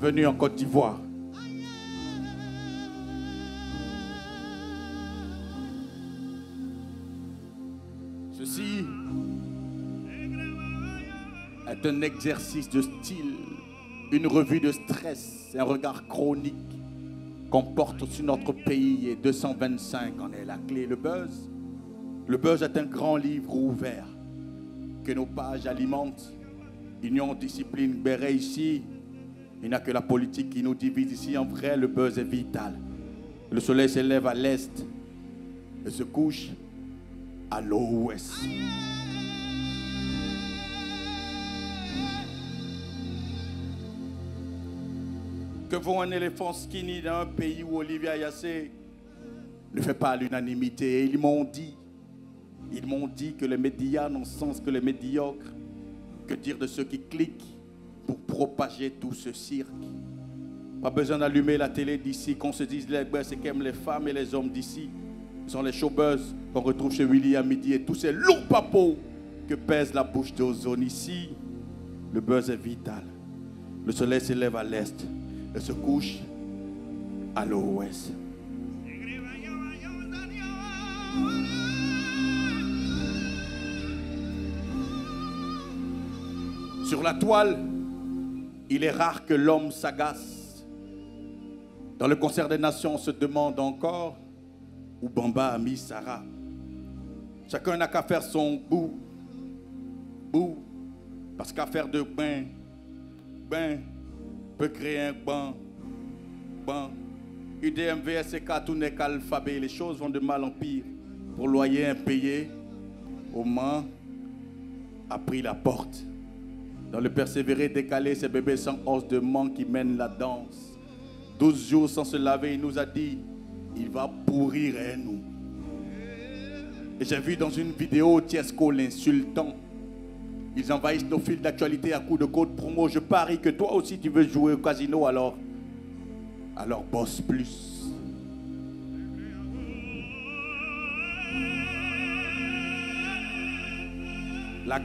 Bienvenue en Côte d'Ivoire. Ceci est un exercice de style, une revue de stress, un regard chronique qu'on porte sur notre pays et 225 en est la clé. Le buzz est un grand livre ouvert que nos pages alimentent. Union, discipline, béret ici. Il n'y a que la politique qui nous divise ici. En vrai, le buzz est vital. Le soleil se lève à l'est et se couche à l'ouest. Que vaut un éléphant skinny dans un pays où Olivia Yassé ne fait pas l'unanimité? Ils m'ont dit que les médias n'ont sens que les médiocres. Que dire de ceux qui cliquent pour propager tout ce cirque? Pas besoin d'allumer la télé d'ici, qu'on se dise les buzz, c'est qu'aiment les femmes et les hommes d'ici. Ce sont les showbuzz qu'on retrouve chez Willy à midi et tous ces lourds papos que pèse la bouche d'ozone ici. Le buzz est vital. Le soleil se lève à l'est et se couche à l'ouest. Sur la toile, il est rare que l'homme s'agace. Dans le concert des nations, on se demande encore où Bamba a mis Sarah. Chacun n'a qu'à faire son bout. Parce qu'à faire de bain peut créer un banc. UDMV, SK, tout n'est qu'alphabet. Les choses vont de mal en pire. Pour loyer impayé, au Mans a pris la porte. Dans le persévérer décalé, ces bébés sans os de manque qui mènent la danse. 12 jours sans se laver, il nous a dit, il va pourrir et nous. Et j'ai vu dans une vidéo Tiesco l'insultant. Ils envahissent nos fils d'actualité à coups de code promo. Je parie que toi aussi tu veux jouer au casino, alors bosse plus. La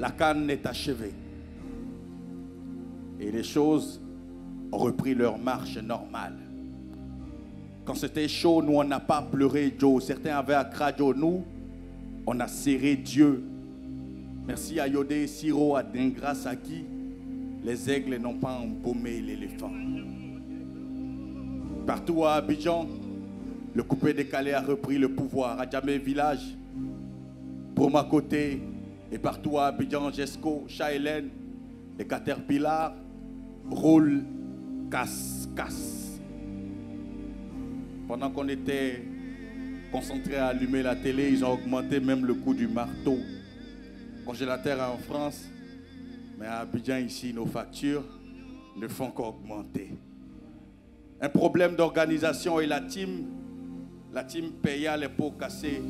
canne est achevée. Et les choses ont repris leur marche normale. Quand c'était chaud, nous, on n'a pas pleuré Joe. Certains avaient Accra Joe. Nous, on a serré Dieu. Merci à Yodé, Siro, à Dingra, Saki. Les aigles n'ont pas embaumé l'éléphant. Partout à Abidjan, le coupé décalé a repris le pouvoir. À Djamé Village, pour ma côté, et partout à Abidjan, Jesco, Chaélène, les caterpillars roulent, casse. Pendant qu'on était concentrés à allumer la télé, ils ont augmenté même le coût du marteau. Congélateur en France, mais à Abidjan ici, nos factures ne font qu'augmenter. Un problème d'organisation et la team paya les pots cassés.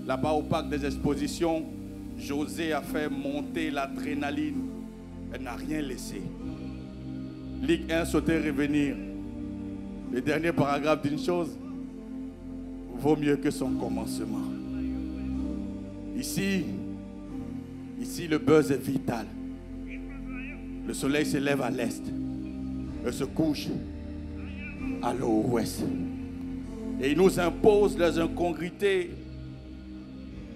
Là-bas au parc des expositions, José a fait monter l'adrénaline. Elle n'a rien laissé. Ligue 1 sauter revenir. Le dernier paragraphe d'une chose vaut mieux que son commencement. Ici, le buzz est vital. Le soleil se lève à l'est et se couche à l'ouest. Et il nous impose les incongruités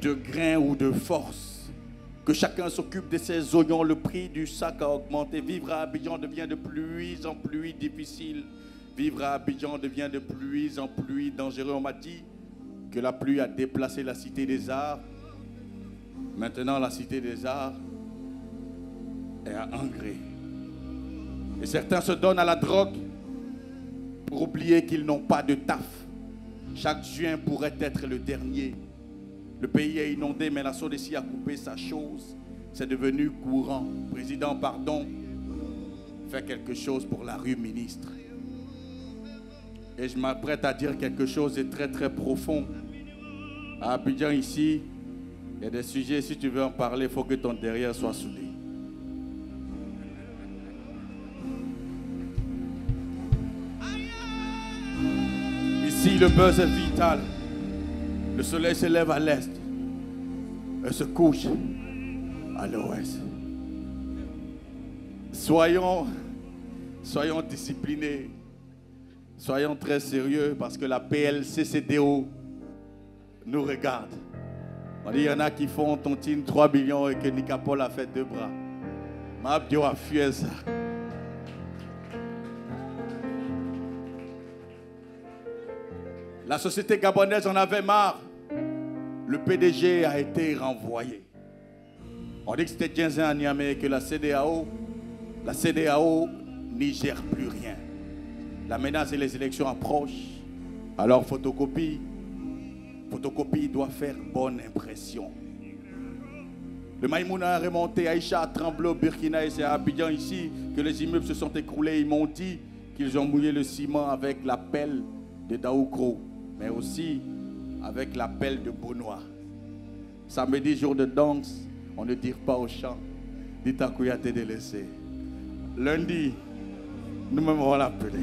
de grains ou de force. Que chacun s'occupe de ses oignons. Le prix du sac a augmenté. Vivre à Abidjan devient de pluie en pluie difficile. Vivre à Abidjan devient de pluie en pluie dangereux. On m'a dit que la pluie a déplacé la cité des arts. Maintenant, la cité des arts est à engrais. Et certains se donnent à la drogue pour oublier qu'ils n'ont pas de taf. Chaque juin pourrait être le dernier. Le pays est inondé, mais la SODECI a coupé sa chose. C'est devenu courant. Président, pardon, fais quelque chose pour la rue, ministre. Et je m'apprête à dire quelque chose de très très profond. À Abidjan ici, il y a des sujets, si tu veux en parler, il faut que ton derrière soit soudé. Ici, le buzz est vital. Le soleil se lève à l'est et se couche à l'ouest. Soyons disciplinés. Soyons très sérieux parce que la PLCCDO nous regarde. On dit, il y en a qui font tontine 3 millions et que Nicapol a fait 2 bras. Mabdio a fui ça. La société gabonaise en avait marre. Le PDG a été renvoyé. On dit que c'était Djenzin à Niamey, que la CEDEAO n'y gère plus rien. La menace et les élections approchent. Alors photocopie doit faire bonne impression. Le Maïmouna a remonté, Aïcha a tremblé au Burkina et c'est à Abidjan ici que les immeubles se sont écroulés. Ils m'ont dit qu'ils ont mouillé le ciment avec la pelle de Daoukro, mais aussi avec la pelle de Benoît. Samedi, jour de danse, on ne tire pas au champ. Dit à Kouyaté de laisser. Lundi, nous-mêmes on va l'appeler.